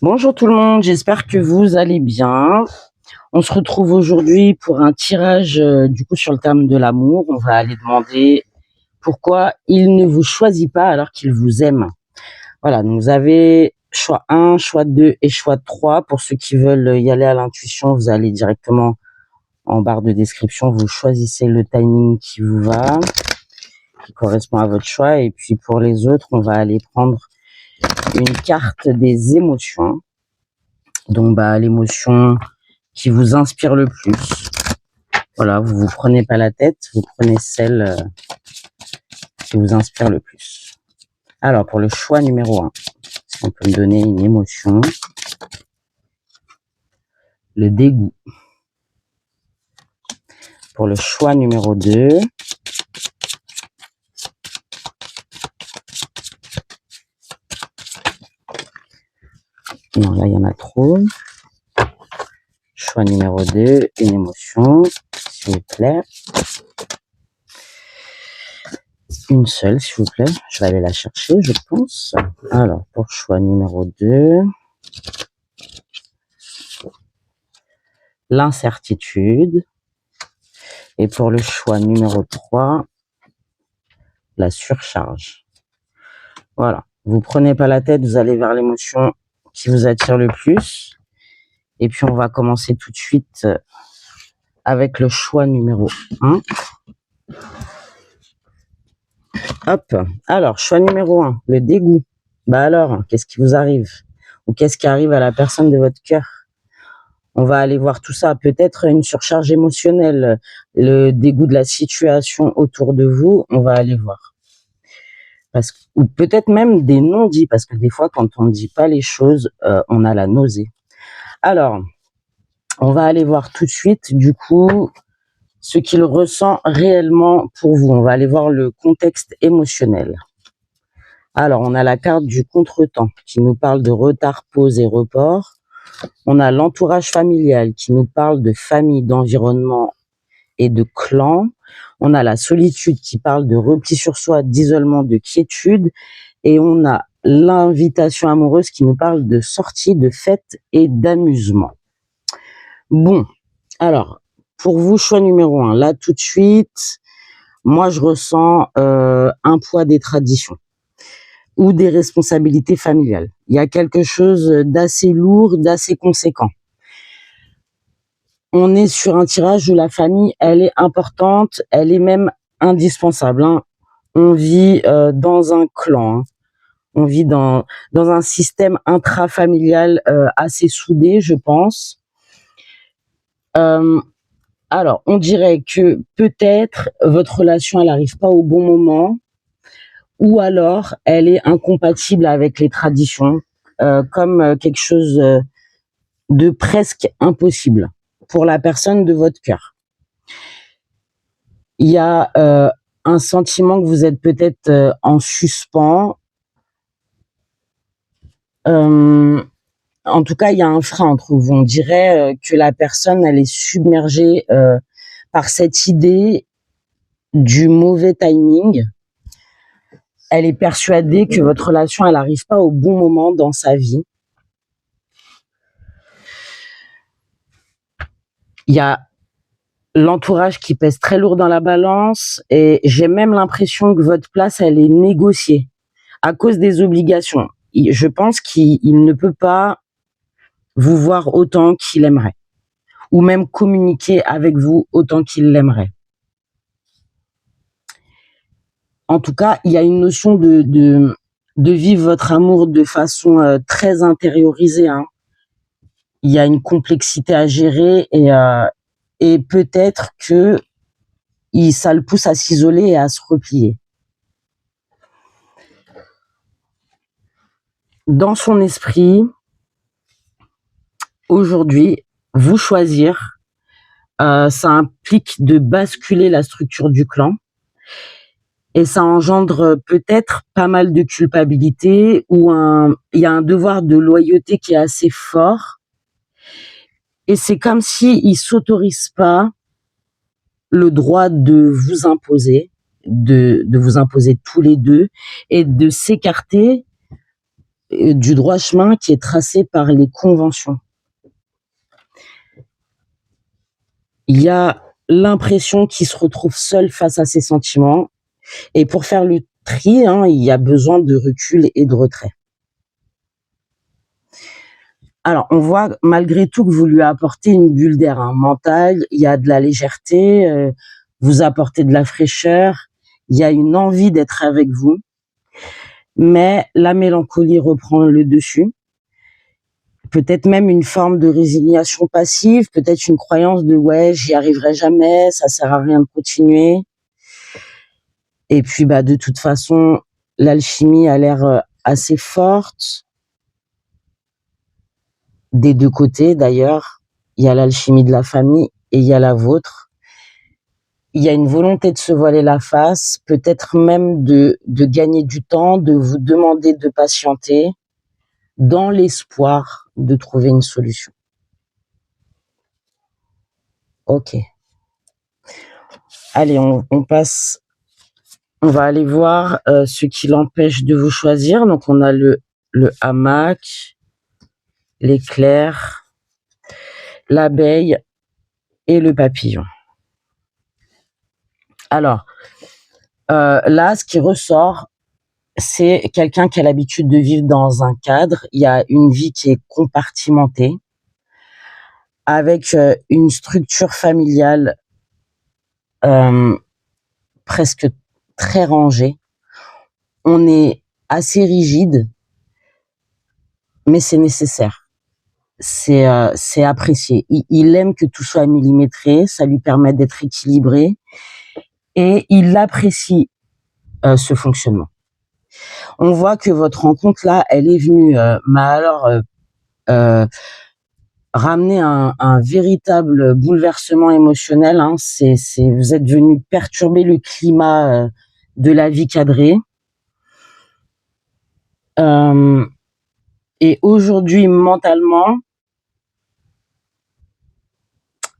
Bonjour tout le monde, j'espère que vous allez bien. On se retrouve aujourd'hui pour un tirage sur le thème de l'amour. On va aller demander pourquoi il ne vous choisit pas alors qu'il vous aime. Voilà, donc vous avez choix 1, choix 2 et choix 3. Pour ceux qui veulent y aller à l'intuition, vous allez directement en barre de description, vous choisissez le timing qui vous va, qui correspond à votre choix. Et puis pour les autres, on va aller prendre une carte des émotions. Donc l'émotion qui vous inspire le plus. Voilà, vous vous prenez pas la tête, vous prenez celle qui vous inspire le plus. Alors pour le choix numéro 1, si on peut me donner une émotion, le dégoût. Pour le choix numéro 2, non là il y en a trop. Choix numéro 2, une émotion, s'il vous plaît. Une seule, s'il vous plaît. Je vais aller la chercher, je pense. Alors, pour choix numéro 2, l'incertitude. Et pour le choix numéro 3, la surcharge. Voilà. Vous prenez pas la tête, vous allez vers l'émotion qui vous attire le plus. Et puis, on va commencer tout de suite avec le choix numéro 1. Hop. Alors, choix numéro 1, le dégoût. Alors, qu'est-ce qui vous arrive? Ou qu'est-ce qui arrive à la personne de votre cœur? On va aller voir tout ça. Peut-être une surcharge émotionnelle, le dégoût de la situation autour de vous. On va aller voir. Ou peut-être même des non-dits, parce que des fois, quand on ne dit pas les choses, on a la nausée. Alors, on va aller voir tout de suite, du coup, ce qu'il ressent réellement pour vous. On va aller voir le contexte émotionnel. Alors, on a la carte du contretemps qui nous parle de retard, pause et report. On a l'entourage familial qui nous parle de famille, d'environnement et de clan. On a la solitude qui parle de repli sur soi, d'isolement, de quiétude. Et on a l'invitation amoureuse qui nous parle de sortie, de fête et d'amusement. Bon, alors, pour vous, choix numéro 1, là tout de suite, moi je ressens un poids des traditions ou des responsabilités familiales. Il y a quelque chose d'assez lourd, d'assez conséquent. On est sur un tirage où la famille, elle est importante, elle est même indispensable. On vit dans un clan, on vit dans un système intrafamilial assez soudé, je pense. Alors, on dirait que peut-être votre relation, elle n'arrive pas au bon moment, ou alors elle est incompatible avec les traditions, comme quelque chose de presque impossible pour la personne de votre cœur. Il y a un sentiment que vous êtes peut-être en suspens. En tout cas, il y a un frein entre vous. On dirait que la personne, elle est submergée par cette idée du mauvais timing. Elle est persuadée que votre relation, elle n'arrive pas au bon moment dans sa vie. Il y a l'entourage qui pèse très lourd dans la balance et j'ai même l'impression que votre place, elle est négociée à cause des obligations. Je pense qu'il ne peut pas vous voir autant qu'il aimerait ou même communiquer avec vous autant qu'il l'aimerait. En tout cas, il y a une notion de vivre votre amour de façon très intériorisée. Il y a une complexité à gérer et peut-être que ça le pousse à s'isoler et à se replier. Dans son esprit, aujourd'hui, vous choisir, ça implique de basculer la structure du clan et ça engendre peut-être pas mal de culpabilité ou il y a un devoir de loyauté qui est assez fort et c'est comme s'il ne s'autorise pas le droit de vous imposer, de vous imposer tous les deux et de s'écarter du droit chemin qui est tracé par les conventions. Il y a l'impression qu'il se retrouve seul face à ses sentiments. Et pour faire le tri, hein, il y a besoin de recul et de retrait. Alors, on voit malgré tout que vous lui apportez une bulle d'air mental, il y a de la légèreté, vous apportez de la fraîcheur, il y a une envie d'être avec vous, mais la mélancolie reprend le dessus. Peut-être même une forme de résignation passive, peut-être une croyance de ouais, j'y arriverai jamais, ça sert à rien de continuer. Et puis de toute façon, l'alchimie a l'air assez forte. Des deux côtés d'ailleurs, il y a l'alchimie de la famille et il y a la vôtre. Il y a une volonté de se voiler la face, peut-être même de gagner du temps, de vous demander de patienter, dans l'espoir de trouver une solution. Ok. Allez, on passe. On va aller voir ce qui l'empêche de vous choisir. Donc, on a le hamac, l'éclair, l'abeille et le papillon. Alors, là, ce qui ressort, c'est quelqu'un qui a l'habitude de vivre dans un cadre. Il y a une vie qui est compartimentée, avec une structure familiale presque très rangée. On est assez rigide, mais c'est nécessaire. C'est apprécié. Il aime que tout soit millimétré, ça lui permet d'être équilibré, et il apprécie ce fonctionnement. On voit que votre rencontre là, elle est venue, ramener un véritable bouleversement émotionnel. Hein. Vous êtes venu perturber le climat de la vie cadrée. Et aujourd'hui, mentalement,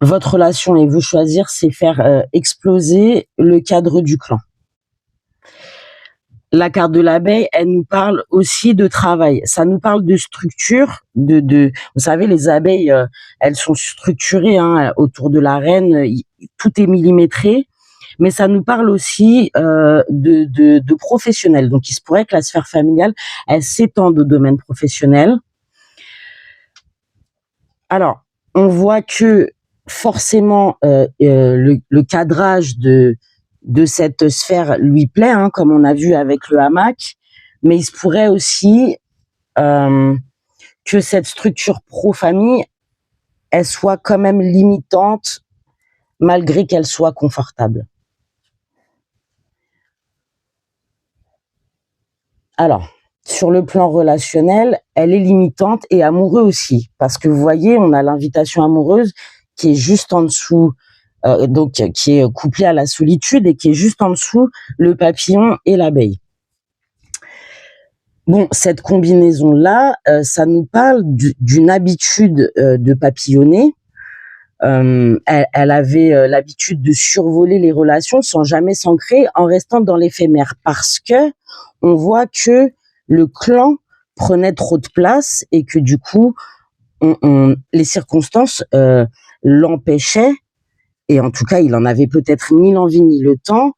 votre relation et vous choisir, c'est faire exploser le cadre du clan. La carte de l'abeille, elle nous parle aussi de travail. Ça nous parle de structure, vous savez, les abeilles, elles sont structurées autour de la reine, tout est millimétré, mais ça nous parle aussi de professionnels. Donc, il se pourrait que la sphère familiale, elle s'étende au domaine professionnel. Alors, on voit que forcément, le cadrage de cette sphère lui plaît, hein, comme on a vu avec le hamac, mais il se pourrait aussi que cette structure pro-famille, elle soit quand même limitante, malgré qu'elle soit confortable. Alors, sur le plan relationnel, elle est limitante et amoureux aussi, parce que vous voyez, on a l'invitation amoureuse qui est juste en dessous, donc qui est couplée à la solitude et qui est juste en dessous le papillon et l'abeille. Bon, cette combinaison-là, ça nous parle d'une habitude de papillonner. Elle avait l'habitude de survoler les relations sans jamais s'ancrer, en restant dans l'éphémère, parce que on voit que le clan prenait trop de place et que du coup, les circonstances l'empêchaient, et en tout cas, il en avait peut-être ni l'envie ni le temps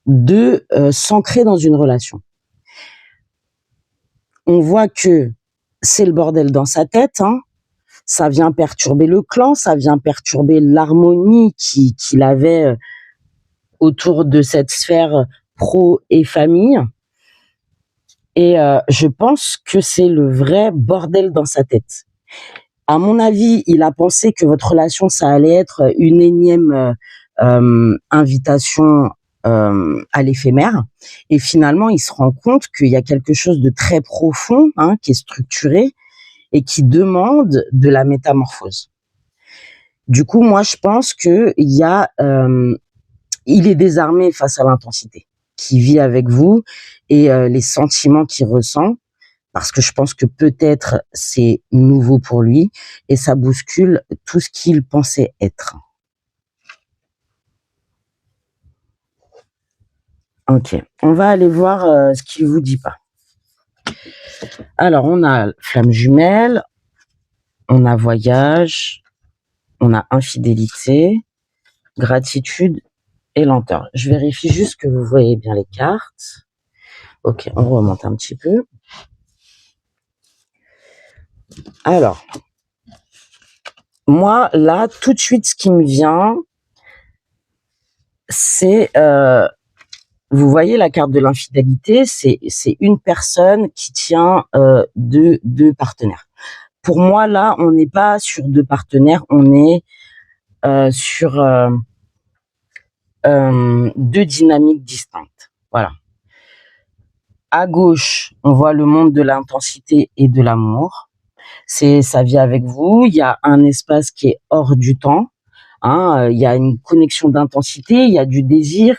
de s'ancrer dans une relation. On voit que c'est le bordel dans sa tête, hein. Ça vient perturber le clan, ça vient perturber l'harmonie qu'il avait autour de cette sphère pro et famille. Et je pense que c'est le vrai bordel dans sa tête. À mon avis, il a pensé que votre relation, ça allait être une énième invitation à l'éphémère. Et finalement, il se rend compte qu'il y a quelque chose de très profond, hein, qui est structuré et qui demande de la métamorphose. Du coup, moi, je pense que il est désarmé face à l'intensité qu'il vit avec vous et les sentiments qu'il ressent, parce que je pense que peut-être c'est nouveau pour lui et ça bouscule tout ce qu'il pensait être. Ok, on va aller voir ce qu'il vous dit pas. Alors, on a flamme jumelle, on a voyage, on a infidélité, gratitude et lenteur. Je vérifie juste que vous voyez bien les cartes. Ok, on remonte un petit peu. Alors, moi, là, tout de suite, ce qui me vient, c'est... vous voyez la carte de l'infidélité, c'est une personne qui tient deux partenaires. Pour moi, là, on n'est pas sur deux partenaires, on est sur deux dynamiques distinctes. Voilà. À gauche, on voit le monde de l'intensité et de l'amour. C'est sa vie avec vous. Il y a un espace qui est hors du temps. Hein, il y a une connexion d'intensité, il y a du désir,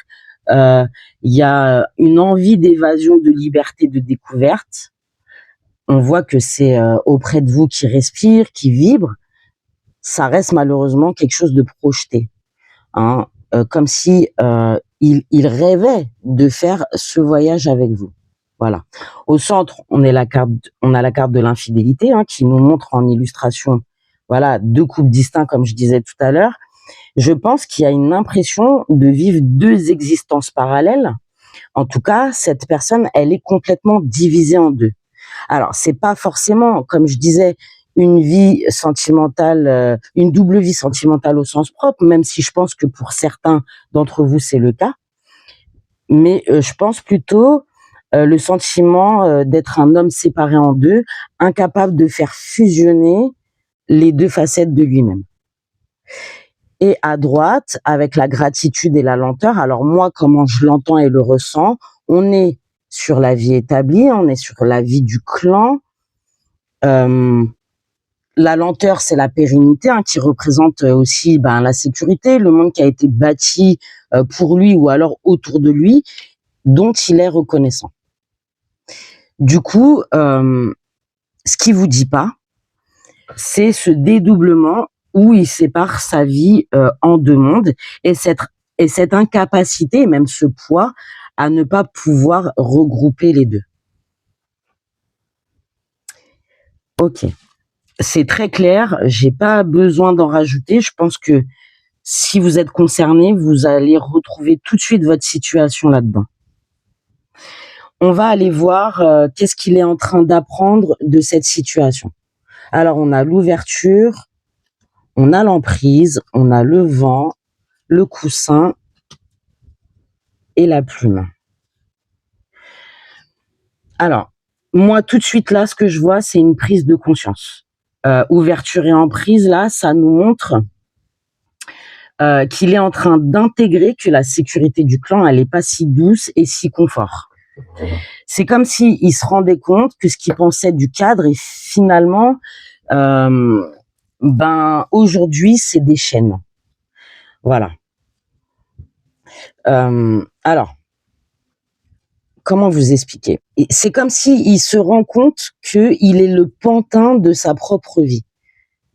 il y a une envie d'évasion, de liberté, de découverte. On voit que c'est auprès de vous qui respire, qui vibre. Ça reste malheureusement quelque chose de projeté. Hein, comme si il rêvait de faire ce voyage avec vous. Voilà. Au centre, on a la carte de l'infidélité, hein, qui nous montre en illustration, voilà, deux couples distincts, comme je disais tout à l'heure. Je pense qu'il y a une impression de vivre deux existences parallèles. En tout cas, cette personne, elle est complètement divisée en deux. Alors, c'est pas forcément, comme je disais, une vie sentimentale, une double vie sentimentale au sens propre, même si je pense que pour certains d'entre vous, c'est le cas. Mais je pense plutôt le sentiment d'être un homme séparé en deux, incapable de faire fusionner les deux facettes de lui-même. Et à droite, avec la gratitude et la lenteur, alors moi, comment je l'entends et le ressens, on est sur la vie établie, on est sur la vie du clan. La lenteur, c'est la pérennité, hein, qui représente aussi la sécurité, le monde qui a été bâti pour lui ou alors autour de lui, dont il est reconnaissant. Du coup, ce qu'il vous dit pas, c'est ce dédoublement où il sépare sa vie en deux mondes et cette incapacité, et même ce poids, à ne pas pouvoir regrouper les deux. Ok, c'est très clair, j'ai pas besoin d'en rajouter. Je pense que si vous êtes concerné, vous allez retrouver tout de suite votre situation là-dedans. On va aller voir qu'est-ce qu'il est en train d'apprendre de cette situation. Alors, on a l'ouverture, on a l'emprise, on a le vent, le coussin et la plume. Alors, moi, tout de suite, là, ce que je vois, c'est une prise de conscience. Ouverture et emprise, là, ça nous montre qu'il est en train d'intégrer que la sécurité du clan, elle n'est pas si douce et si confort. C'est comme s'il se rendait compte que ce qu'il pensait du cadre est finalement, aujourd'hui, c'est des chaînes. Voilà. Alors, comment vous expliquer? C'est comme s'il se rend compte qu'il est le pantin de sa propre vie.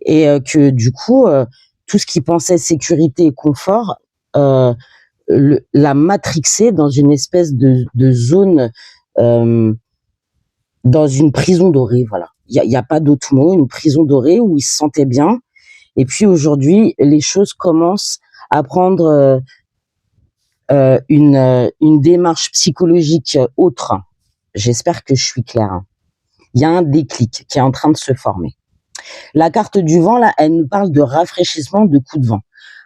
Et que du coup, tout ce qu'il pensait sécurité et confort, l'a matrixé dans une espèce de zone, dans une prison dorée, voilà. Il y a pas d'autre mot, une prison dorée où il se sentait bien. Et puis aujourd'hui, les choses commencent à prendre une démarche psychologique autre. J'espère que je suis claire. Il y a un déclic qui est en train de se former. La carte du vent, là, elle nous parle de rafraîchissement, de coup de vent.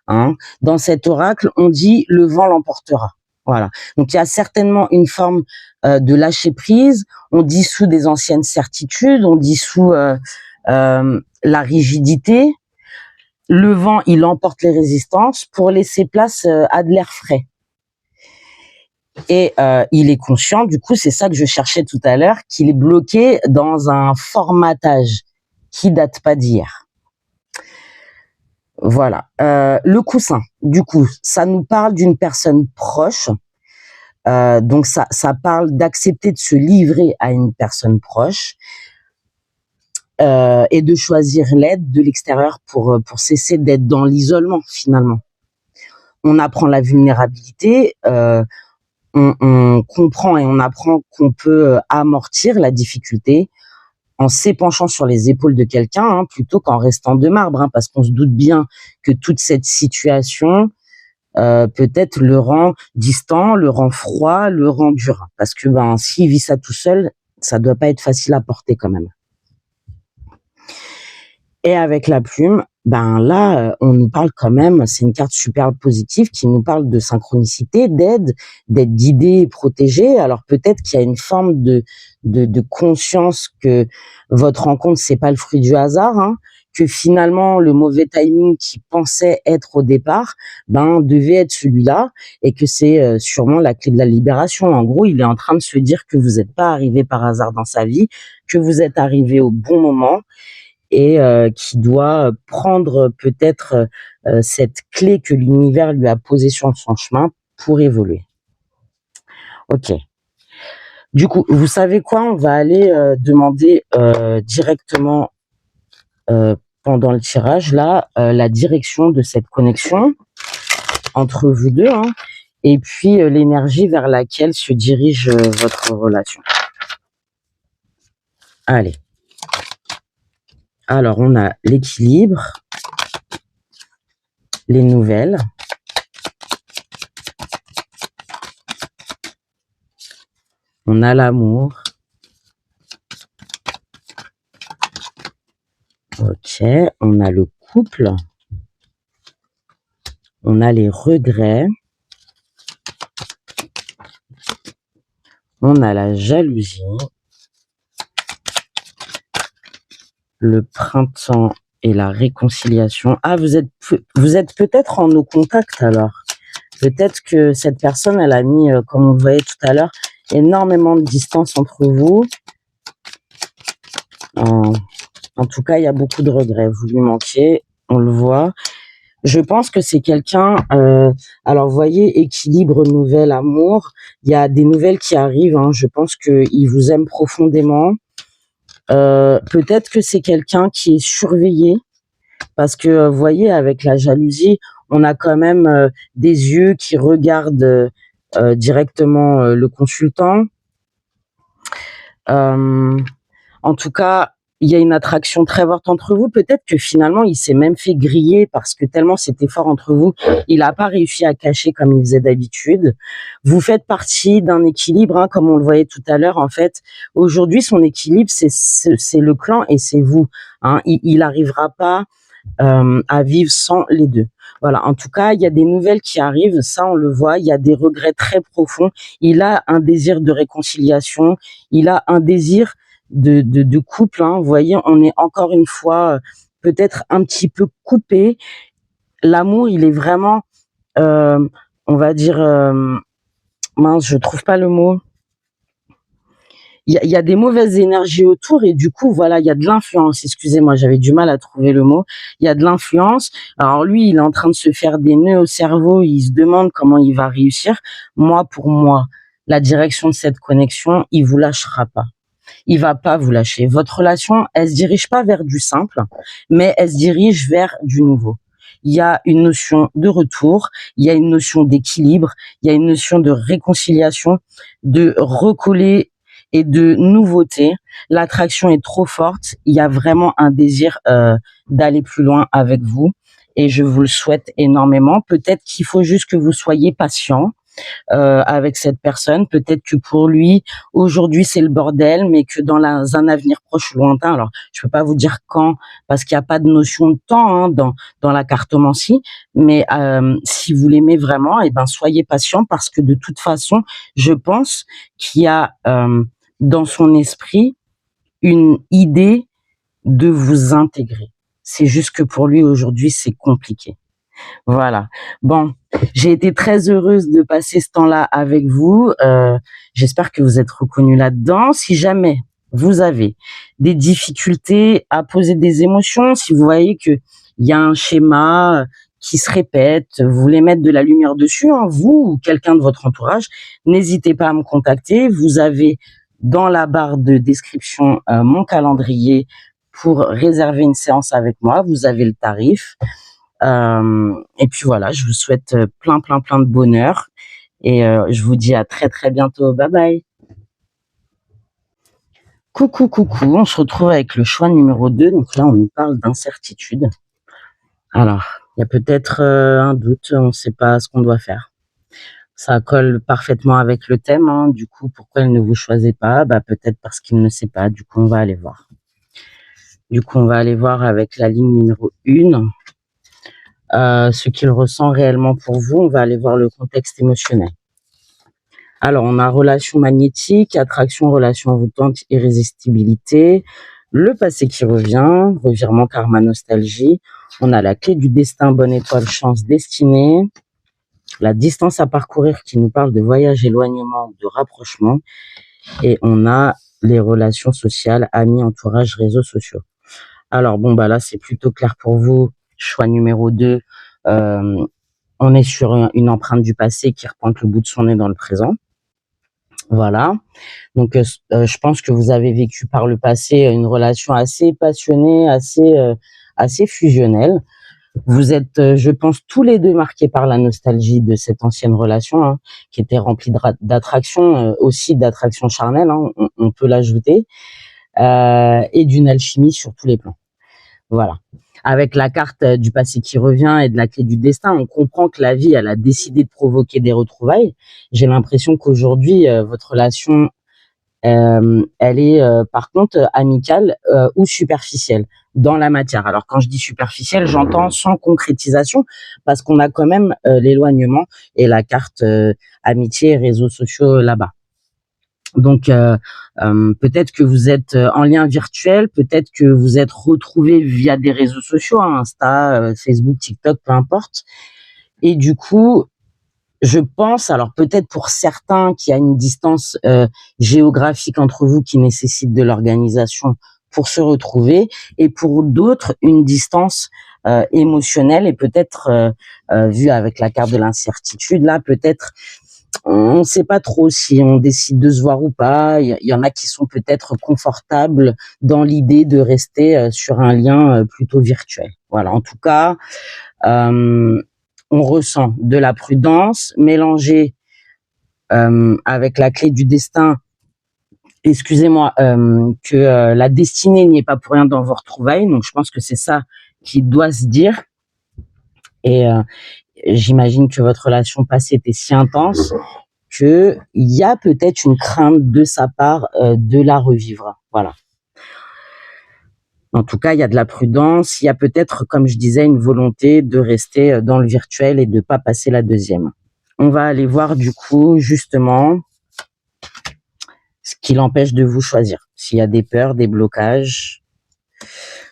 Hein. Dans cet oracle, on dit le vent l'emportera. Voilà. Donc il y a certainement une forme de lâcher prise. On dissout des anciennes certitudes, on dissout la rigidité. Le vent, il emporte les résistances pour laisser place à de l'air frais. Et il est conscient, du coup, c'est ça que je cherchais tout à l'heure, qu'il est bloqué dans un formatage qui date pas d'hier. Voilà. Le coussin, du coup, ça nous parle d'une personne proche. Donc ça parle d'accepter de se livrer à une personne proche et de choisir l'aide de l'extérieur pour cesser d'être dans l'isolement finalement. On apprend la vulnérabilité, on comprend et on apprend qu'on peut amortir la difficulté en s'épanchant sur les épaules de quelqu'un, hein, plutôt qu'en restant de marbre, hein, parce qu'on se doute bien que toute cette situation peut-être le rend distant, le rend froid, le rend dur. Parce que s'il vit ça tout seul, ça doit pas être facile à porter quand même. Et avec la plume, là, on nous parle quand même, c'est une carte super positive qui nous parle de synchronicité, d'aide, d'être guidé et protégé. Alors peut-être qu'il y a une forme de conscience que votre rencontre, c'est pas le fruit du hasard, hein, que finalement le mauvais timing qui pensait être au départ, devait être celui-là, et que c'est sûrement la clé de la libération. En gros, il est en train de se dire que vous n'êtes pas arrivé par hasard dans sa vie, que vous êtes arrivé au bon moment, et qui doit prendre peut-être cette clé que l'univers lui a posée sur son chemin pour évoluer. Ok. Du coup, vous savez quoi? On va aller demander directement pendant le tirage là la direction de cette connexion entre vous deux, hein, et puis l'énergie vers laquelle se dirige votre relation. Allez. Alors, on a l'équilibre, les nouvelles, on a l'amour. Ok, on a le couple, on a les regrets, on a la jalousie, le printemps et la réconciliation. Ah, vous êtes peut-être en no contact alors. Peut-être que cette personne, elle a mis, comme on le voyait tout à l'heure, énormément de distance entre vous. En tout cas, il y a beaucoup de regrets. Vous lui manquez, on le voit. Je pense que c'est quelqu'un, alors vous voyez, équilibre, nouvelle, amour. Il y a des nouvelles qui arrivent, hein. Je pense qu'il vous aime profondément. Peut-être que c'est quelqu'un qui est surveillé, parce que vous voyez, avec la jalousie, on a quand même des yeux qui regardent directement le consultant. En tout cas, il y a une attraction très forte entre vous. Peut-être que finalement, il s'est même fait griller parce que tellement c'était fort entre vous, il n'a pas réussi à cacher comme il faisait d'habitude. Vous faites partie d'un équilibre, hein, comme on le voyait tout à l'heure. En fait, aujourd'hui, son équilibre, c'est le clan et c'est vous. Hein. Il n'arrivera pas à vivre sans les deux. Voilà. En tout cas, il y a des nouvelles qui arrivent. Ça, on le voit. Il y a des regrets très profonds. Il a un désir de réconciliation. Il a un désir de couple. Hein. Vous voyez, on est encore une fois peut-être un petit peu coupé. L'amour, il est vraiment, on va dire, mince, je trouve pas le mot. Il y a des mauvaises énergies autour et du coup, voilà, il y a de l'influence. Excusez-moi, j'avais du mal à trouver le mot. Il y a de l'influence. Alors lui, il est en train de se faire des nœuds au cerveau. Il se demande comment il va réussir. Moi, pour moi, la direction de cette connexion, il vous lâchera pas. Il va pas vous lâcher. Votre relation, elle se dirige pas vers du simple, mais elle se dirige vers du nouveau. Il y a une notion de retour, il y a une notion d'équilibre, il y a une notion de réconciliation, de recoller et de nouveauté. L'attraction est trop forte. Il y a vraiment un désir d'aller plus loin avec vous et je vous le souhaite énormément. Peut-être qu'il faut juste que vous soyez patient avec cette personne. Peut-être que pour lui, aujourd'hui, c'est le bordel, mais que dans un avenir proche ou lointain, alors je peux pas vous dire quand, parce qu'il n'y a pas de notion de temps, hein, dans la cartomancie, mais si vous l'aimez vraiment, soyez patient, parce que de toute façon, je pense qu'il y a dans son esprit une idée de vous intégrer. C'est juste que pour lui, aujourd'hui, c'est compliqué. Voilà. Bon, j'ai été très heureuse de passer ce temps-là avec vous. J'espère que vous êtes reconnus là-dedans. Si jamais vous avez des difficultés à poser des émotions, si vous voyez qu'il y a un schéma qui se répète, vous voulez mettre de la lumière dessus, hein, vous ou quelqu'un de votre entourage, n'hésitez pas à me contacter. Vous avez dans la barre de description mon calendrier pour réserver une séance avec moi. Vous avez le tarif. Et puis voilà, je vous souhaite plein de bonheur Et je vous dis à très très bientôt. Bye bye. Coucou, coucou. On se retrouve avec le choix numéro 2. Donc là, on nous parle d'incertitude. Alors, il y a peut-être un doute. On ne sait pas ce qu'on doit faire. Ça colle parfaitement avec le thème. Hein. Du coup, pourquoi il ne vous choisit pas? Peut-être parce qu'il ne sait pas. Du coup, on va aller voir. Avec la ligne numéro 1. Ce qu'il ressent réellement pour vous. On va aller voir le contexte émotionnel. Alors, on a relation magnétique, attraction, relation envoûtante, irrésistibilité, le passé qui revient, revirement, karma, nostalgie. On a la clé du destin, bonne étoile, chance, destinée. La distance à parcourir qui nous parle de voyage, éloignement, de rapprochement. Et on a les relations sociales, amis, entourage, réseaux sociaux. Alors, là, c'est plutôt clair pour vous. Choix numéro 2. On est sur une empreinte du passé qui repointe le bout de son nez dans le présent. Voilà. Donc, je pense que vous avez vécu par le passé une relation assez passionnée, assez fusionnelle. Vous êtes, je pense, tous les deux marqués par la nostalgie de cette ancienne relation, hein, qui était remplie d'attraction, aussi d'attraction charnelle, hein, on peut l'ajouter, et d'une alchimie sur tous les plans. Voilà. Avec la carte du passé qui revient et de la clé du destin, on comprend que la vie, elle a décidé de provoquer des retrouvailles. J'ai l'impression qu'aujourd'hui, votre relation, elle est par contre amicale ou superficielle dans la matière. Alors quand je dis superficielle, j'entends sans concrétisation, parce qu'on a quand même l'éloignement et la carte amitié et réseaux sociaux là-bas. Donc peut-être que vous êtes en lien virtuel, peut-être que vous êtes retrouvés via des réseaux sociaux, hein, Insta, Facebook, TikTok, peu importe. Et du coup, je pense, alors peut-être pour certains qu'il y a une distance géographique entre vous qui nécessite de l'organisation pour se retrouver, et pour d'autres une distance émotionnelle, et peut-être vu avec la carte de l'incertitude, là peut-être on ne sait pas trop si on décide de se voir ou pas. Il y en a qui sont peut-être confortables dans l'idée de rester sur un lien plutôt virtuel. Voilà, en tout cas, on ressent de la prudence mélangée avec la clé du destin. Excusez-moi, que la destinée n'y est pas pour rien dans vos retrouvailles. Donc, je pense que c'est ça qui doit se dire. Et j'imagine que votre relation passée était si intense qu'il y a peut-être une crainte de sa part de la revivre. Voilà. En tout cas, il y a de la prudence. Il y a peut-être, comme je disais, une volonté de rester dans le virtuel et de ne pas passer la deuxième. On va aller voir du coup, justement, ce qui l'empêche de vous choisir. S'il y a des peurs, des blocages.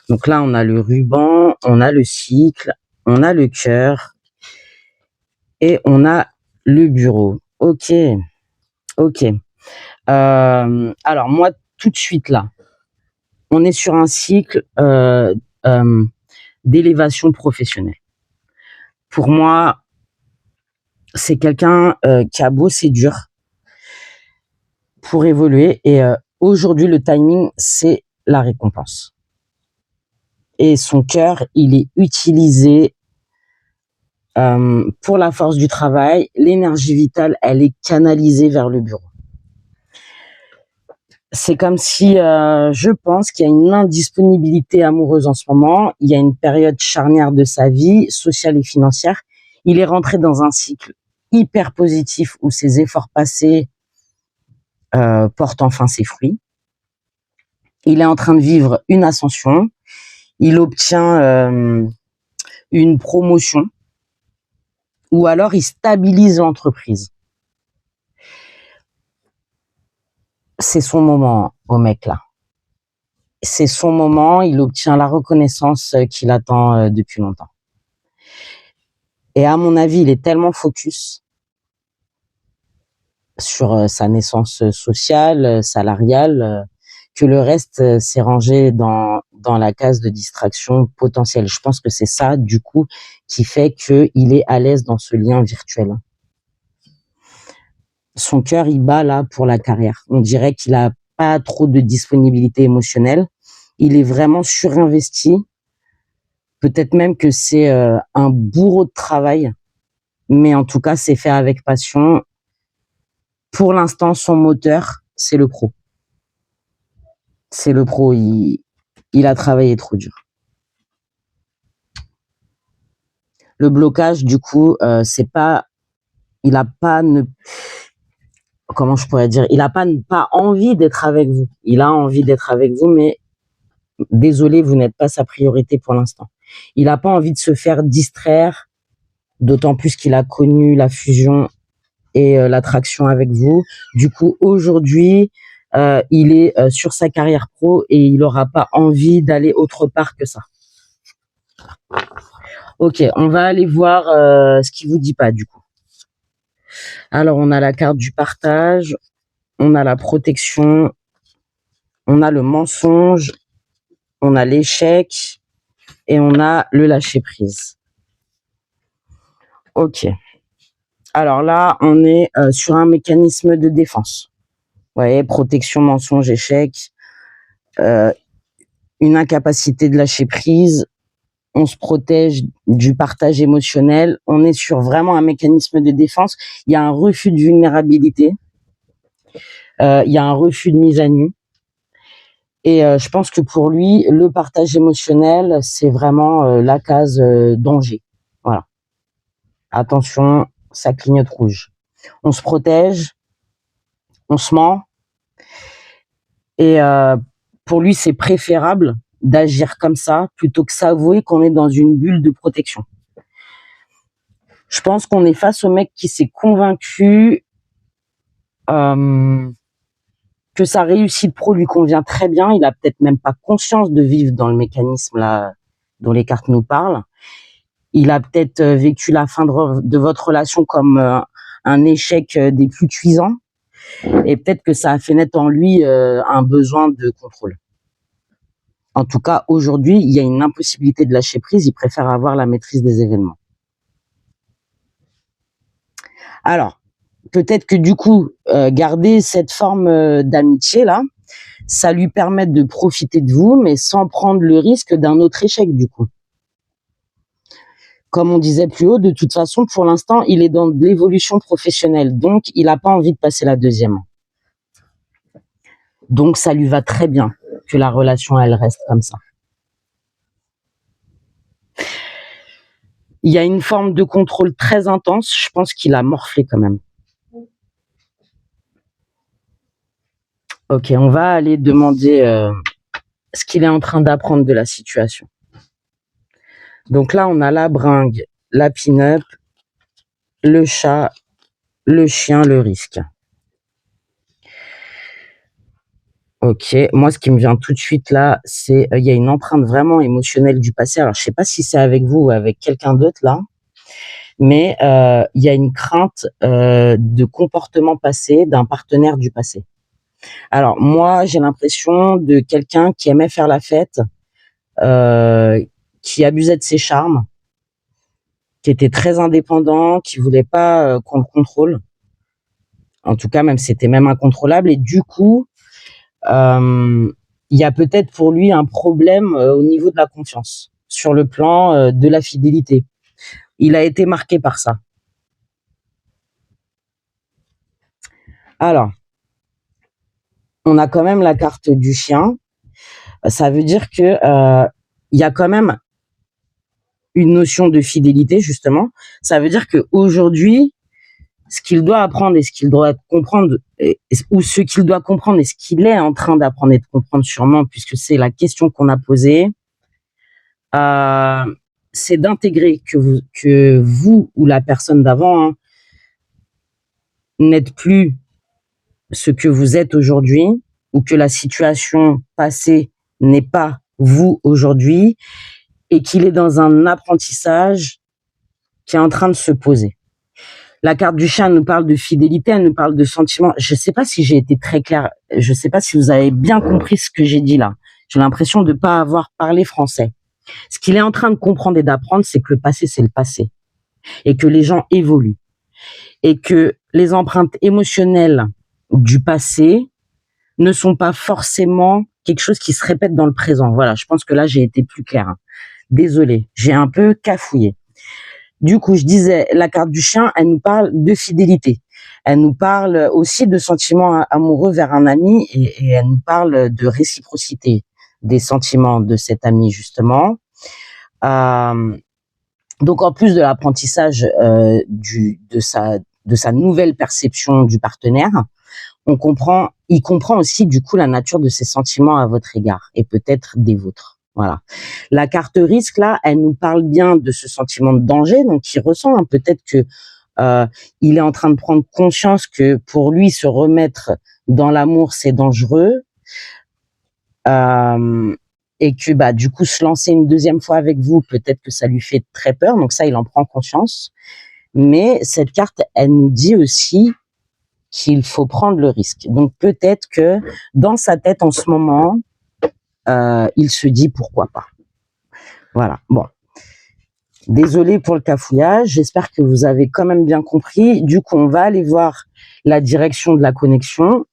Donc là, on a le ruban, on a le cycle, on a le cœur et on a le bureau. Ok. Alors moi, tout de suite là, on est sur un cycle d'élévation professionnelle. Pour moi, c'est quelqu'un qui a bossé dur pour évoluer, et aujourd'hui, le timing, c'est la récompense. Et son cœur, il est utilisé pour la force du travail. L'énergie vitale, elle est canalisée vers le bureau. C'est comme si, je pense qu'il y a une indisponibilité amoureuse en ce moment. Il y a une période charnière de sa vie, sociale et financière. Il est rentré dans un cycle hyper positif où ses efforts passés portent enfin ses fruits. Il est en train de vivre une ascension. Il obtient une promotion, ou alors il stabilise l'entreprise. C'est son moment au mec là. C'est son moment, il obtient la reconnaissance qu'il attend depuis longtemps. Et à mon avis, il est tellement focus sur sa naissance sociale, salariale, que le reste s'est rangé dans la case de distraction potentielle. Je pense que c'est ça, du coup, qui fait qu'il est à l'aise dans ce lien virtuel. Son cœur, il bat là pour la carrière. On dirait qu'il a pas trop de disponibilité émotionnelle. Il est vraiment surinvesti. Peut-être même que c'est un bourreau de travail, mais en tout cas, c'est fait avec passion. pour l'instant, son moteur, c'est le pro. C'est le pro, il a travaillé trop dur. Le blocage, du coup, c'est pas, il a pas comment je pourrais dire, il a pas envie d'être avec vous. Il a envie d'être avec vous, mais désolé, vous n'êtes pas sa priorité pour l'instant. Il a pas envie de se faire distraire, d'autant plus qu'il a connu la fusion et l'attraction avec vous. Du coup, aujourd'hui, il est sur sa carrière pro et il n'aura pas envie d'aller autre part que ça. Ok, on va aller voir ce qu'il vous dit pas du coup. Alors, on a la carte du partage, on a la protection, on a le mensonge, on a l'échec et on a le lâcher-prise. Ok. Alors là, on est sur un mécanisme de défense. Vous voyez, protection, mensonge, échec, une incapacité de lâcher prise, on se protège du partage émotionnel, on est sur vraiment un mécanisme de défense, il y a un refus de vulnérabilité, il y a un refus de mise à nu, et je pense que pour lui, le partage émotionnel, c'est vraiment la case danger. Voilà. Attention, ça clignote rouge. On se protège, on se ment, et pour lui, c'est préférable d'agir comme ça plutôt que s'avouer qu'on est dans une bulle de protection. Je pense qu'on est face au mec qui s'est convaincu que sa réussite pro lui convient très bien. Il a peut-être même pas conscience de vivre dans le mécanisme là dont les cartes nous parlent. Il a peut-être vécu la fin de votre relation comme un échec des plus cuisants. Et peut-être que ça a fait naître en lui un besoin de contrôle. En tout cas, aujourd'hui, il y a une impossibilité de lâcher prise. Il préfère avoir la maîtrise des événements. Alors, peut-être que du coup, garder cette forme d'amitié là, ça lui permet de profiter de vous, mais sans prendre le risque d'un autre échec du coup. Comme on disait plus haut, de toute façon, pour l'instant, il est dans de l'évolution professionnelle, donc il n'a pas envie de passer la deuxième. Donc ça lui va très bien que la relation, elle reste comme ça. Il y a une forme de contrôle très intense, je pense qu'il a morflé quand même. Ok, on va aller demander ce qu'il est en train d'apprendre de la situation. Donc là, on a la bringue, la pin-up, le chat, le chien, le risque. Ok, moi, ce qui me vient tout de suite là, c'est il y a une empreinte vraiment émotionnelle du passé. Alors, je sais pas si c'est avec vous ou avec quelqu'un d'autre là, mais il y a une crainte de comportement passé d'un partenaire du passé. Alors, moi, j'ai l'impression de quelqu'un qui aimait faire la fête, qui abusait de ses charmes, qui était très indépendant, qui voulait pas qu'on le contrôle. En tout cas, même c'était même incontrôlable. Et du coup, il y a peut-être pour lui un problème au niveau de la confiance, sur le plan de la fidélité. Il a été marqué par ça. Alors, on a quand même la carte du chien. Ça veut dire que il y a quand même une notion de fidélité, justement. Ça veut dire qu'aujourd'hui, ce qu'il doit apprendre et ce qu'il doit comprendre, ou ce qu'il doit comprendre et ce qu'il est en train d'apprendre et de comprendre sûrement, puisque c'est la question qu'on a posée, c'est d'intégrer que vous ou la personne d'avant n'êtes plus ce que vous êtes aujourd'hui, ou que la situation passée n'est pas vous aujourd'hui, et qu'il est dans un apprentissage qui est en train de se poser. La carte du chien nous parle de fidélité, elle nous parle de sentiments. Je ne sais pas si j'ai été très claire, je ne sais pas si vous avez bien compris ce que j'ai dit là. J'ai l'impression de ne pas avoir parlé français. Ce qu'il est en train de comprendre et d'apprendre, c'est que le passé, c'est le passé. Et que les gens évoluent. Et que les empreintes émotionnelles du passé ne sont pas forcément quelque chose qui se répète dans le présent. Voilà, je pense que là, j'ai été plus claire. Désolée, j'ai un peu cafouillé. Du coup, je disais, la carte du chien, elle nous parle de fidélité. Elle nous parle aussi de sentiments amoureux vers un ami et elle nous parle de réciprocité des sentiments de cet ami, justement. Donc, en plus de l'apprentissage de sa nouvelle perception du partenaire, il comprend aussi du coup la nature de ses sentiments à votre égard et peut-être des vôtres. Voilà. La carte risque là, elle nous parle bien de ce sentiment de danger, donc il ressent peut-être que il est en train de prendre conscience que pour lui se remettre dans l'amour c'est dangereux et que du coup se lancer une deuxième fois avec vous peut-être que ça lui fait très peur, donc ça il en prend conscience. Mais cette carte elle nous dit aussi qu'il faut prendre le risque. Donc peut-être que dans sa tête en ce moment, il se dit pourquoi pas. Voilà. Bon. Désolé pour le cafouillage. J'espère que vous avez quand même bien compris. Du coup, on va aller voir la direction de la connexion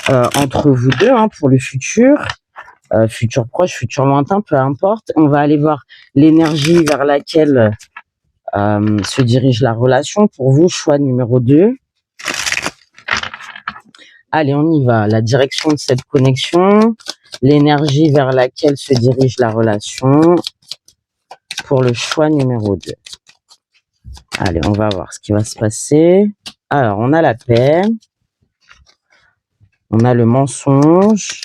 entre vous deux pour le futur. Futur proche, futur lointain, peu importe. On va aller voir l'énergie vers laquelle se dirige la relation. Pour vous, choix numéro 2. Allez, on y va. La direction de cette connexion, l'énergie vers laquelle se dirige la relation pour le choix numéro 2. Allez, on va voir ce qui va se passer. Alors, on a la paix. On a le mensonge.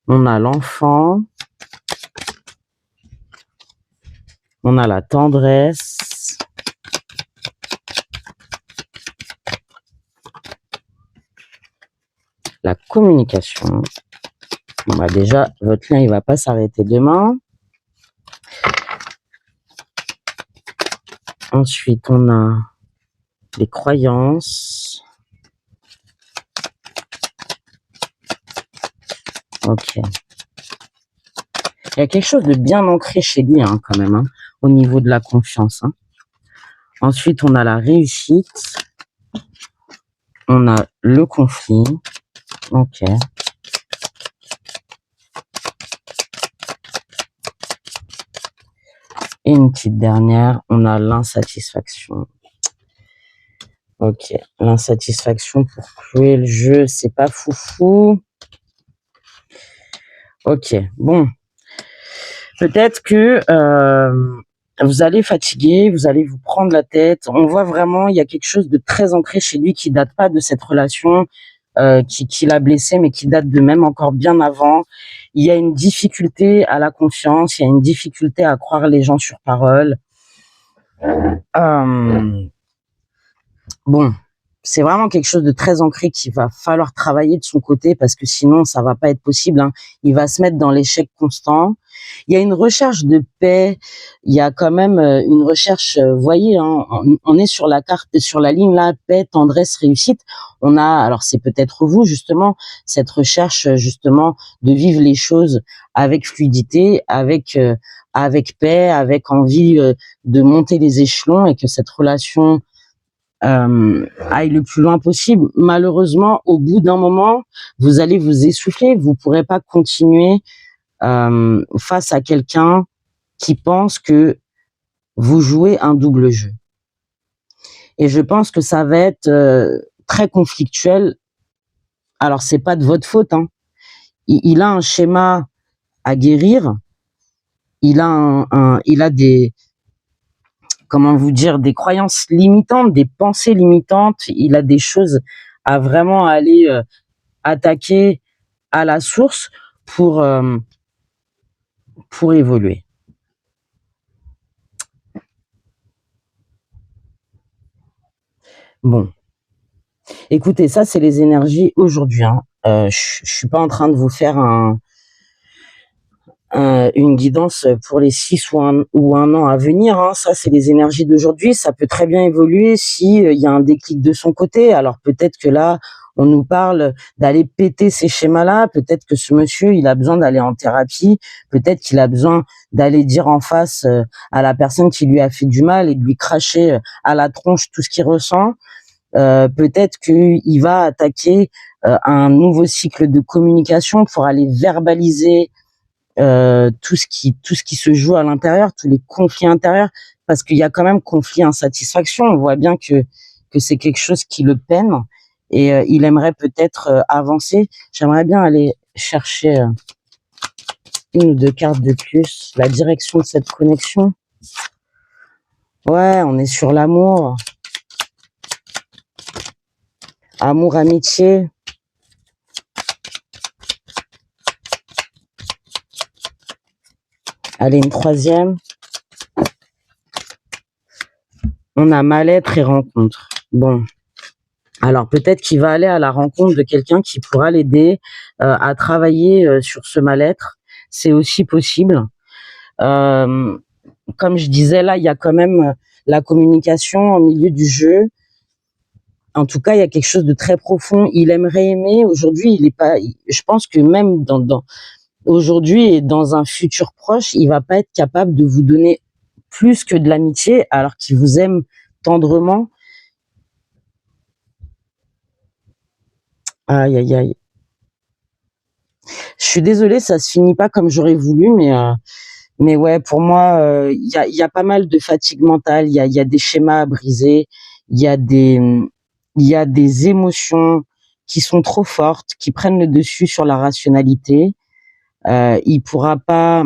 On a l'enfant. On a la tendresse. La communication. Bon, déjà, votre lien, il va pas s'arrêter demain. Ensuite, on a les croyances. Ok. Il y a quelque chose de bien ancré chez lui, quand même, au niveau de la confiance. Ensuite, on a la réussite. On a le conflit. Ok. Et une petite dernière, on a l'insatisfaction. Ok. L'insatisfaction pour clouer le jeu, c'est pas foufou. Ok. Bon. Peut-être que vous allez fatiguer, vous allez vous prendre la tête. On voit vraiment, il y a quelque chose de très ancré chez lui qui date pas de cette relation qui l'a blessé, mais qui date de même encore bien avant. Il y a une difficulté à la confiance, il y a une difficulté à croire les gens sur parole. Bon, c'est vraiment quelque chose de très ancré qu'il va falloir travailler de son côté parce que sinon ça va pas être possible. Il va se mettre dans l'échec constant. Il y a une recherche de paix. Il y a quand même une recherche. Vous voyez, on est sur la carte, sur la ligne là, paix, tendresse, réussite. On a, alors c'est peut-être vous justement, cette recherche justement de vivre les choses avec fluidité, avec paix, avec envie de monter les échelons et que cette relation aille le plus loin possible. Malheureusement, au bout d'un moment, vous allez vous essouffler. Vous pourrez pas continuer face à quelqu'un qui pense que vous jouez un double jeu. Et je pense que ça va être très conflictuel. Alors, c'est pas de votre faute. Il a un schéma à guérir. Il a des, comment vous dire, des croyances limitantes, des pensées limitantes. Il a des choses à vraiment aller attaquer à la source pour évoluer. Bon. Écoutez, ça, c'est les énergies aujourd'hui. Je suis pas en train de vous faire une guidance pour les 6 ou un an à venir. Ça, c'est les énergies d'aujourd'hui. Ça peut très bien évoluer si il y a un déclic de son côté. Alors peut-être que là, on nous parle d'aller péter ces schémas-là. Peut-être que ce monsieur, il a besoin d'aller en thérapie. Peut-être qu'il a besoin d'aller dire en face à la personne qui lui a fait du mal et de lui cracher à la tronche tout ce qu'il ressent. Peut-être qu'il va attaquer un nouveau cycle de communication pour aller verbaliser tout ce qui se joue à l'intérieur, tous les conflits intérieurs, parce qu'il y a quand même conflit, insatisfaction. On voit bien que c'est quelque chose qui le peine et il aimerait peut-être avancer. J'aimerais bien aller chercher une ou deux cartes de plus, la direction de cette connexion. Ouais, on est sur l'amour. Amour, amitié. Allez, une troisième. On a mal-être et rencontre. Bon. Alors, peut-être qu'il va aller à la rencontre de quelqu'un qui pourra l'aider à travailler sur ce mal-être. C'est aussi possible. Comme je disais, là, il y a quand même la communication au milieu du jeu. En tout cas, il y a quelque chose de très profond. Il aimerait aimer. Aujourd'hui, il est pas. Je pense que même aujourd'hui et dans un futur proche, il va pas être capable de vous donner plus que de l'amitié, alors qu'il vous aime tendrement. Aïe, aïe, aïe. Je suis désolée, ça se finit pas comme j'aurais voulu, mais ouais, pour moi, il y a pas mal de fatigue mentale. Il y a des schémas à briser. Il y a des émotions qui sont trop fortes, qui prennent le dessus sur la rationalité. Il pourra pas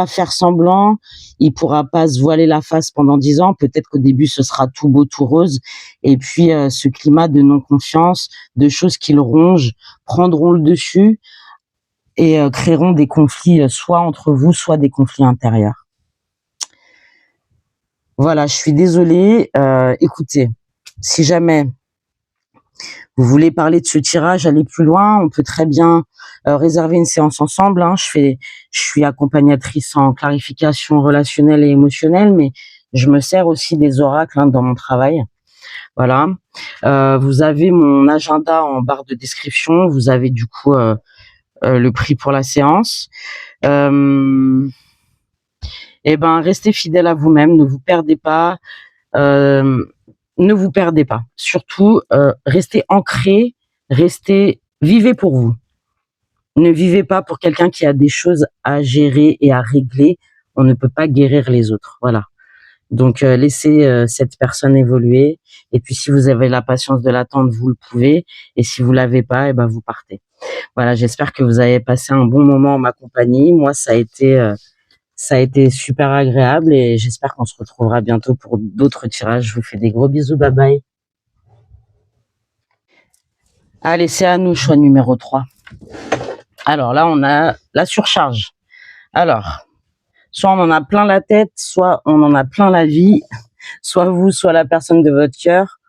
faire semblant, il pourra pas se voiler la face pendant 10 ans. Peut-être qu'au début, ce sera tout beau, tout rose. Et puis, ce climat de non-confiance, de choses qui le rongent, prendront le dessus et créeront des conflits, soit entre vous, soit des conflits intérieurs. Voilà, je suis désolée. Écoutez, si jamais vous voulez parler de ce tirage, aller plus loin, on peut très bien réserver une séance ensemble. Hein. Je suis accompagnatrice en clarification relationnelle et émotionnelle, mais je me sers aussi des oracles dans mon travail. Voilà. Vous avez mon agenda en barre de description. Vous avez du coup le prix pour la séance. Et ben, restez fidèle à vous-même. Ne vous perdez pas. Ne vous perdez pas. Surtout, restez ancrés, vivez pour vous. Ne vivez pas pour quelqu'un qui a des choses à gérer et à régler. On ne peut pas guérir les autres. Voilà. Donc, laissez cette personne évoluer. Et puis, si vous avez la patience de l'attendre, vous le pouvez. Et si vous l'avez pas, eh ben, vous partez. Voilà. J'espère que vous avez passé un bon moment en ma compagnie. Moi, ça a été super agréable et j'espère qu'on se retrouvera bientôt pour d'autres tirages. Je vous fais des gros bisous. Bye bye. Allez, c'est à nous, choix numéro 3. Alors là, on a la surcharge. Alors, soit on en a plein la tête, soit on en a plein la vie, soit vous, soit la personne de votre cœur.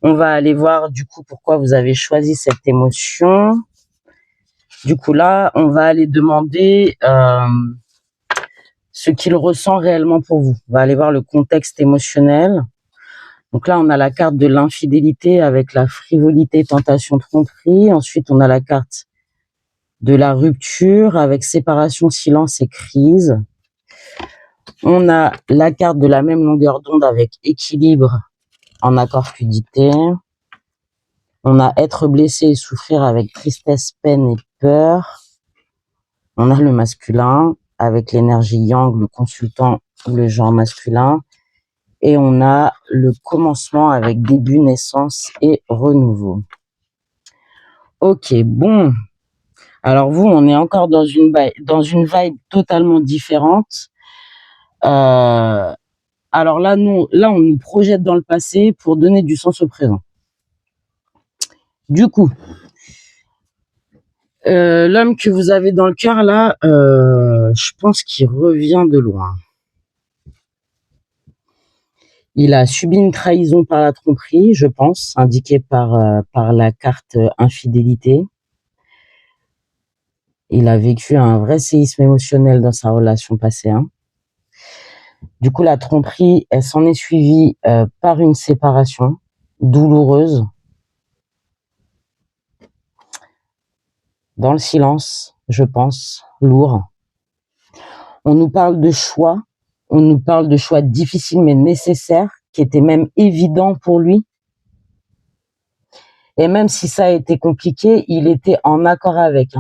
On va aller voir du coup pourquoi vous avez choisi cette émotion. Du coup là, on va aller demander ce qu'il ressent réellement pour vous. On va aller voir le contexte émotionnel. Donc là, on a la carte de l'infidélité avec la frivolité, tentation, tromperie. Ensuite, on a la carte de la rupture avec séparation, silence et crise. On a la carte de la même longueur d'onde avec équilibre en accord fluidité. On a être blessé et souffrir avec tristesse, peine et peur. On a le masculin avec l'énergie yang, le consultant ou le genre masculin. Et on a le commencement avec début, naissance et renouveau. Ok, bon. Alors vous, on est encore dans une vibe totalement différente. Alors là, on nous projette dans le passé pour donner du sens au présent. Du coup, l'homme que vous avez dans le cœur là, je pense qu'il revient de loin. Il a subi une trahison par la tromperie, je pense, indiquée par la carte infidélité. Il a vécu un vrai séisme émotionnel dans sa relation passée. Du coup, la tromperie, elle s'en est suivie par une séparation douloureuse, dans le silence, je pense, lourd. On nous parle de choix, on nous parle de choix difficiles mais nécessaires, qui étaient même évidents pour lui. Et même si ça a été compliqué, il était en accord avec.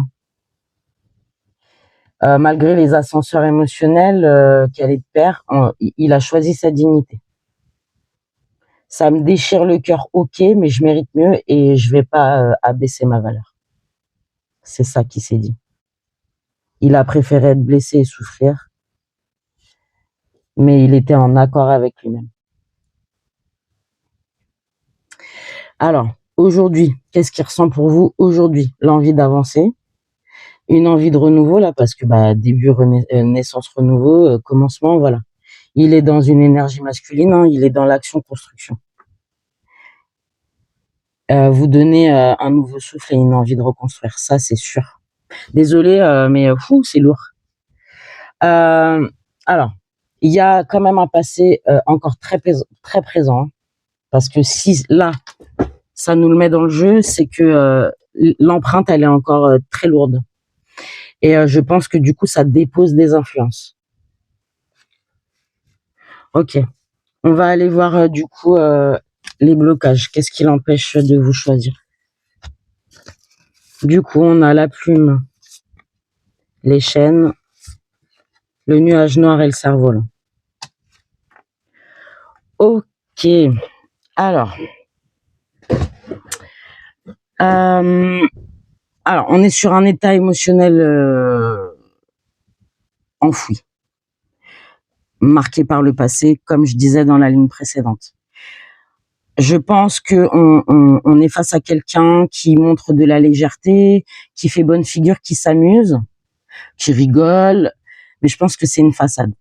Malgré les ascenseurs émotionnels qu'elle est de père, il a choisi sa dignité. Ça me déchire le cœur, ok, mais je mérite mieux et je vais pas abaisser ma valeur. C'est ça qui s'est dit. Il a préféré être blessé et souffrir, mais il était en accord avec lui-même. Alors, aujourd'hui, qu'est-ce qui ressent pour vous aujourd'hui? L'envie d'avancer, une envie de renouveau, là, parce que début, naissance, renouveau, commencement, voilà. Il est dans une énergie masculine, hein, il est dans l'action-construction. Vous donnez un nouveau souffle et une envie de reconstruire, ça c'est sûr. Désolée, mais c'est lourd. Alors, il y a quand même un passé encore très présent, hein, parce que si là, ça nous le met dans le jeu, c'est que l'empreinte, elle est encore très lourde. Et je pense que du coup, ça dépose des influences. Ok, on va aller voir du coup les blocages. Qu'est-ce qui l'empêche de vous choisir? Du coup, on a la plume, les chaînes, le nuage noir et le cerf-volant. Ok, alors, on est sur un état émotionnel enfoui, marqué par le passé, comme je disais dans la ligne précédente. Je pense que on est face à quelqu'un qui montre de la légèreté, qui fait bonne figure, qui s'amuse, qui rigole, mais je pense que c'est une façade.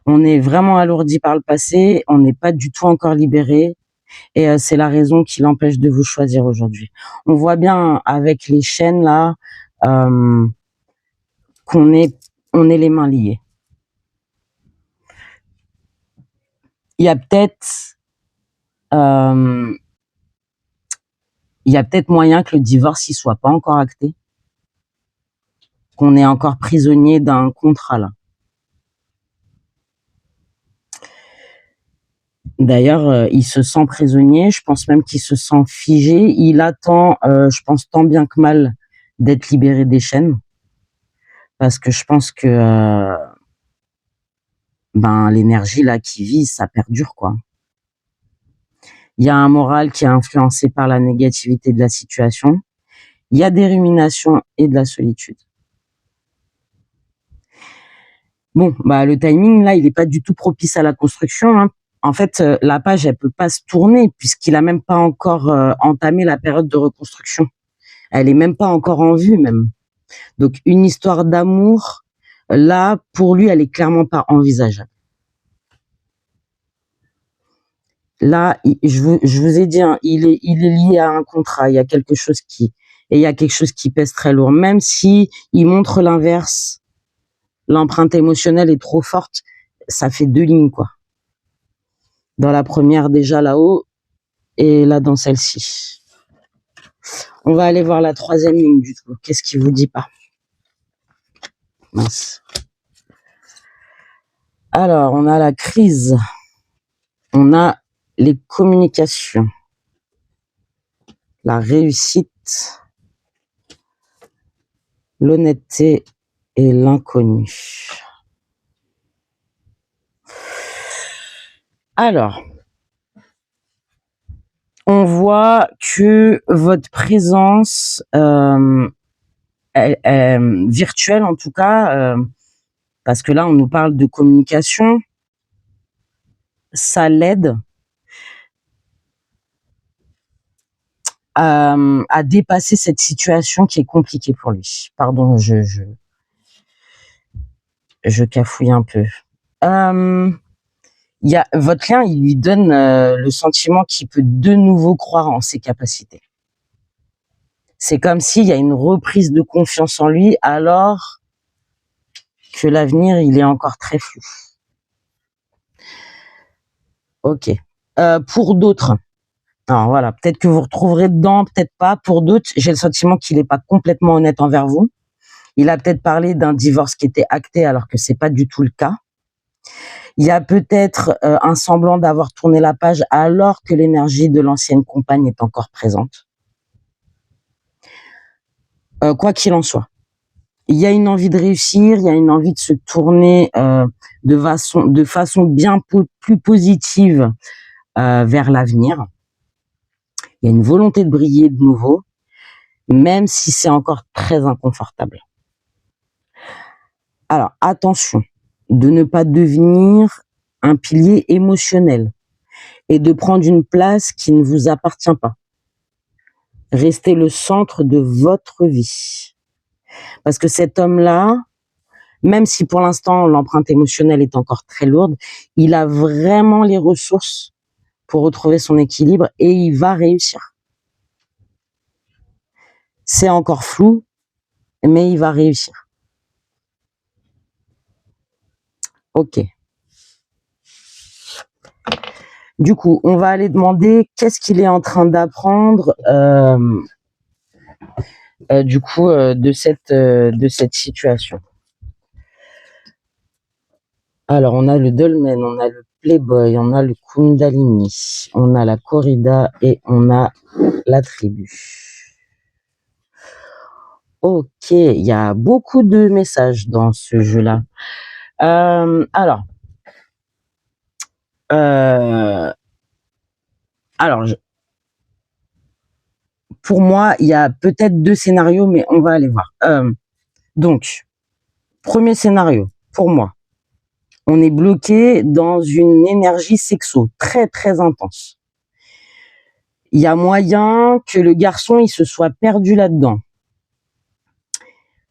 On est vraiment alourdi par le passé, on n'est pas du tout encore libéré, et c'est la raison qui l'empêche de vous choisir aujourd'hui. On voit bien avec les chaînes là qu'on est les mains liées. Il y a peut-être moyen que le divorce il soit pas encore acté, qu'on est encore prisonnier d'un contrat là. D'ailleurs, il se sent prisonnier, je pense même qu'il se sent figé. Il attend, je pense tant bien que mal, d'être libéré des chaînes. Parce que je pense que l'énergie là qui vit, ça perdure, quoi. Il y a un moral qui est influencé par la négativité de la situation. Il y a des ruminations et de la solitude. Bon, le timing là, il est pas du tout propice à la construction, hein. En fait, la page, elle peut pas se tourner puisqu'il a même pas encore entamé la période de reconstruction. Elle est même pas encore en vue, même. Donc, une histoire d'amour, là, pour lui, elle est clairement pas envisageable. Là, je vous ai dit, hein, il est lié à un contrat. Il y a quelque chose qui pèse très lourd. Même si il montre l'inverse, l'empreinte émotionnelle est trop forte, ça fait 2 lignes, quoi. Dans la première, déjà là-haut, et là, dans celle-ci. On va aller voir la 3e ligne, du coup. Qu'est-ce qu'il vous dit pas? Mince. Alors, on a la crise. On a les communications. La réussite. L'honnêteté et l'inconnu. Alors, on voit que votre présence virtuelle, en tout cas, parce que là, on nous parle de communication, ça l'aide à dépasser cette situation qui est compliquée pour lui. Pardon, je cafouille un peu. Votre lien, il lui donne le sentiment qu'il peut de nouveau croire en ses capacités. C'est comme s'il y a une reprise de confiance en lui, alors que l'avenir, il est encore très flou. Ok. Pour d'autres, alors voilà, peut-être que vous retrouverez dedans, peut-être pas. Pour d'autres, j'ai le sentiment qu'il n'est pas complètement honnête envers vous. Il a peut-être parlé d'un divorce qui était acté, alors que c'est pas du tout le cas. Il y a peut-être un semblant d'avoir tourné la page, alors que l'énergie de l'ancienne compagne est encore présente. Quoi qu'il en soit, il y a une envie de réussir, il y a une envie de se tourner de façon bien plus positive vers l'avenir. Il y a une volonté de briller de nouveau, même si c'est encore très inconfortable. Alors, attention de ne pas devenir un pilier émotionnel et de prendre une place qui ne vous appartient pas. Restez le centre de votre vie. Parce que cet homme-là, même si pour l'instant l'empreinte émotionnelle est encore très lourde, il a vraiment les ressources pour retrouver son équilibre et il va réussir. C'est encore flou, mais il va réussir. Ok. Du coup, on va aller demander qu'est-ce qu'il est en train d'apprendre de cette situation. Alors, on a le dolmen, on a le playboy, on a le kundalini, on a la corrida et on a la tribu. Ok, il y a beaucoup de messages dans ce jeu-là. Alors, pour moi, il y a peut-être 2 scénarios, mais on va aller voir. Donc, premier scénario, pour moi, on est bloqué dans une énergie sexo très, très intense. Il y a moyen que le garçon, il se soit perdu là-dedans.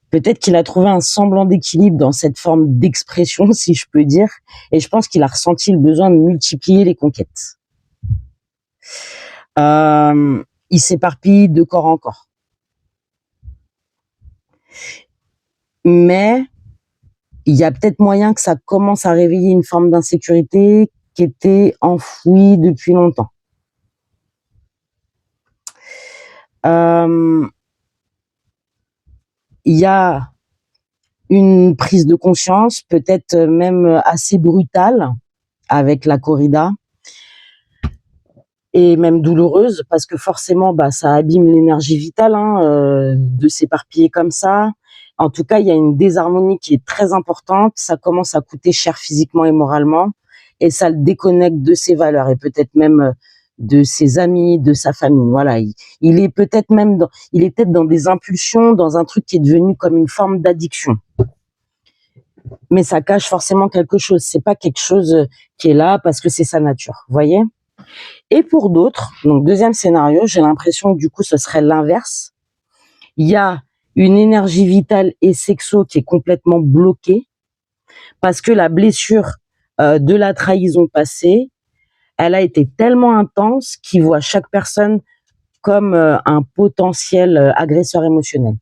Peut-être qu'il a trouvé un semblant d'équilibre dans cette forme d'expression, si je peux dire, et je pense qu'il a ressenti le besoin de multiplier les conquêtes. Il s'éparpille de corps en corps. Mais il y a peut-être moyen que ça commence à réveiller une forme d'insécurité qui était enfouie depuis longtemps. Il y a une prise de conscience, peut-être même assez brutale, avec la corrida, et même douloureuse, parce que forcément, ça abîme l'énergie vitale de s'éparpiller comme ça. En tout cas, il y a une désharmonie qui est très importante, ça commence à coûter cher physiquement et moralement, et ça le déconnecte de ses valeurs, et peut-être même de ses amis, de sa famille. Voilà, il est peut-être même il est peut-être dans des impulsions, dans un truc qui est devenu comme une forme d'addiction. Mais ça cache forcément quelque chose. C'est pas quelque chose qui est là parce que c'est sa nature. Vous voyez? Et pour d'autres, donc deuxième scénario, j'ai l'impression que du coup, ce serait l'inverse. Il y a une énergie vitale et sexo qui est complètement bloquée parce que la blessure de la trahison passée, elle a été tellement intense qu'il voit chaque personne comme un potentiel agresseur émotionnel.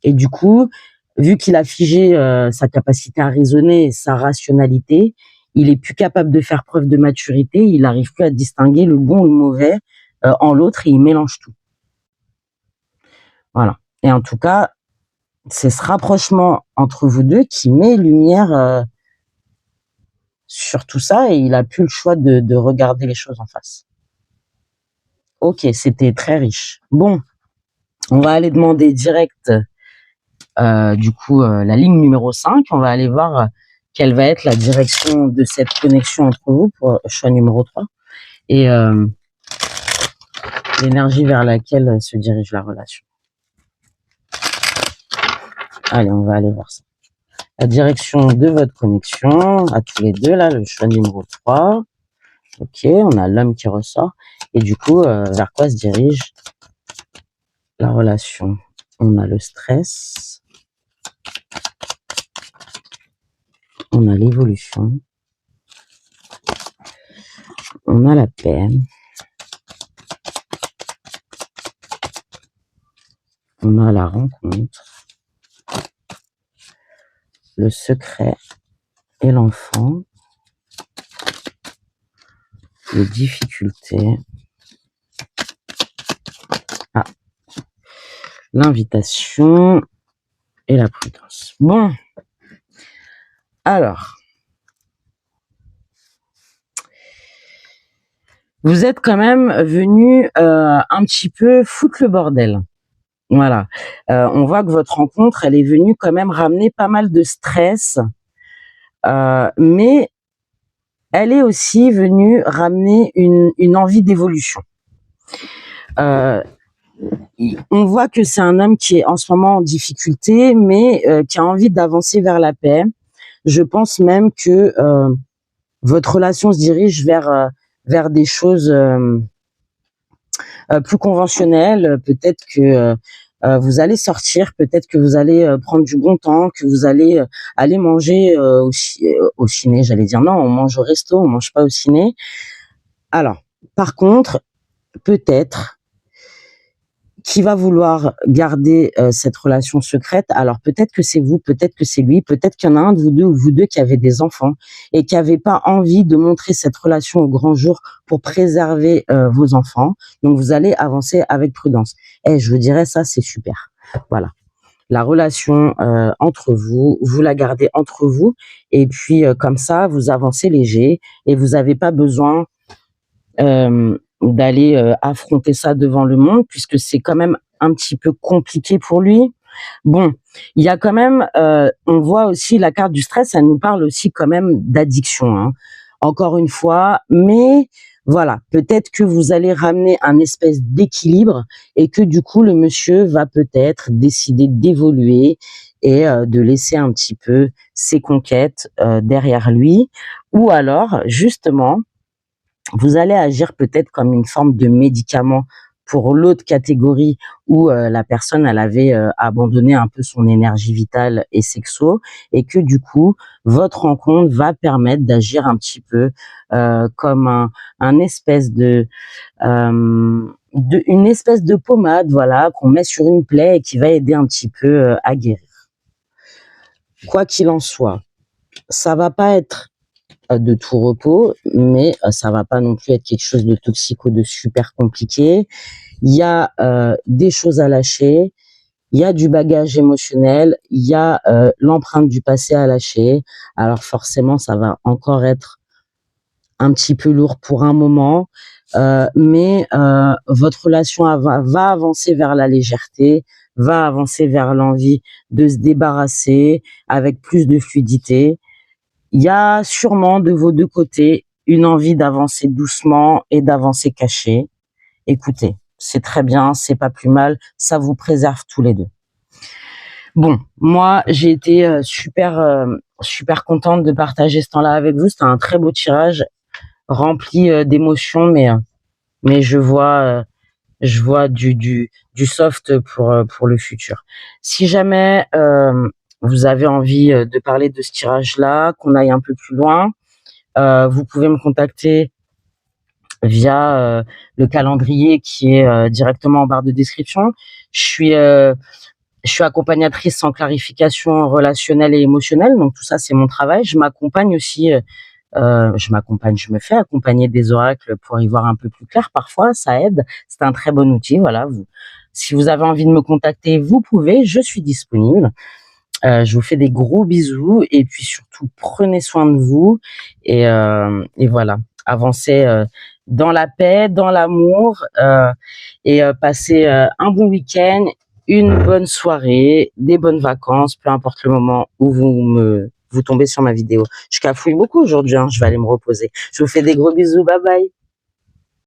Et du coup, vu qu'il a figé sa capacité à raisonner et sa rationalité, il est plus capable de faire preuve de maturité, il n'arrive plus à distinguer le bon ou le mauvais en l'autre et il mélange tout. Voilà. Et en tout cas, c'est ce rapprochement entre vous deux qui met lumière sur tout ça et il a plus le choix de regarder les choses en face. Ok, c'était très riche. Bon, on va aller demander direct la ligne numéro 5. On va aller voir quelle va être la direction de cette connexion entre vous pour choix numéro 3 et l'énergie vers laquelle se dirige la relation. Allez, on va aller voir ça. La direction de votre connexion à tous les deux, là, le choix numéro 3. Ok, on a l'homme qui ressort. Et du coup, vers quoi se dirige la relation? On a le stress. On a l'évolution. On a la paix. On a la rencontre. Le secret et l'enfant. Les difficultés. L'invitation et la prudence. Bon. Alors. Vous êtes quand même venu un petit peu foutre le bordel. Voilà. On voit que votre rencontre, elle est venue quand même ramener pas mal de stress, mais elle est aussi venue ramener une envie d'évolution. On voit que c'est un homme qui est en ce moment en difficulté, mais qui a envie d'avancer vers la paix. Je pense même que votre relation se dirige vers des choses plus conventionnelles. Peut-être que vous allez sortir, peut-être que vous allez prendre du bon temps, que vous allez aller manger au ciné, j'allais dire non, on mange au resto, on mange pas au ciné. Alors, par contre, peut-être qui va vouloir garder cette relation secrète. Alors peut-être que c'est vous, peut-être que c'est lui, peut-être qu'il y en a un de vous deux ou vous deux qui avez des enfants et qui n'avez pas envie de montrer cette relation au grand jour pour préserver vos enfants. Donc vous allez avancer avec prudence. Et je vous dirais ça, c'est super. Voilà. La relation entre vous, vous la gardez entre vous et puis comme ça, vous avancez léger et vous n'avez pas besoin d'aller affronter ça devant le monde, puisque c'est quand même un petit peu compliqué pour lui. Bon, il y a quand même, on voit aussi la carte du stress, elle nous parle aussi quand même d'addiction, hein. Encore une fois, mais voilà, peut-être que vous allez ramener un espèce d'équilibre et que du coup, le monsieur va peut-être décider d'évoluer et de laisser un petit peu ses conquêtes derrière lui. Ou alors, justement, vous allez agir peut-être comme une forme de médicament pour l'autre catégorie où la personne elle avait abandonné un peu son énergie vitale et sexo et que du coup votre rencontre va permettre d'agir un petit peu comme un espèce une espèce de pommade, voilà, qu'on met sur une plaie et qui va aider un petit peu à guérir. Quoi qu'il en soit, ça va pas être de tout repos, mais ça va pas non plus être quelque chose de toxique ou de super compliqué. Il y a des choses à lâcher, il y a du bagage émotionnel, il y a l'empreinte du passé à lâcher. Alors forcément, ça va encore être un petit peu lourd pour un moment, mais votre relation va avancer vers la légèreté, va avancer vers l'envie de se débarrasser avec plus de fluidité. Il y a sûrement de vos deux côtés une envie d'avancer doucement et d'avancer caché. Écoutez, c'est très bien, c'est pas plus mal, ça vous préserve tous les deux. Bon, moi, j'ai été super contente de partager ce temps-là avec vous. C'était un très beau tirage, rempli d'émotions, mais je vois du soft pour le futur. Si jamais vous avez envie de parler de ce tirage-là, qu'on aille un peu plus loin, vous pouvez me contacter via le calendrier qui est directement en barre de description. Je suis accompagnatrice en clarification relationnelle et émotionnelle, donc tout ça c'est mon travail. Je m'accompagne aussi, je me fais accompagner des oracles pour y voir un peu plus clair. Parfois, ça aide. C'est un très bon outil. Voilà. Si vous avez envie de me contacter, vous pouvez. Je suis disponible. Je vous fais des gros bisous et puis surtout prenez soin de vous et voilà. Avancez dans la paix, dans l'amour et passez un bon week-end, une bonne soirée, des bonnes vacances, peu importe le moment où vous tombez sur ma vidéo. Je cafouille beaucoup aujourd'hui, hein, je vais aller me reposer. Je vous fais des gros bisous, bye bye.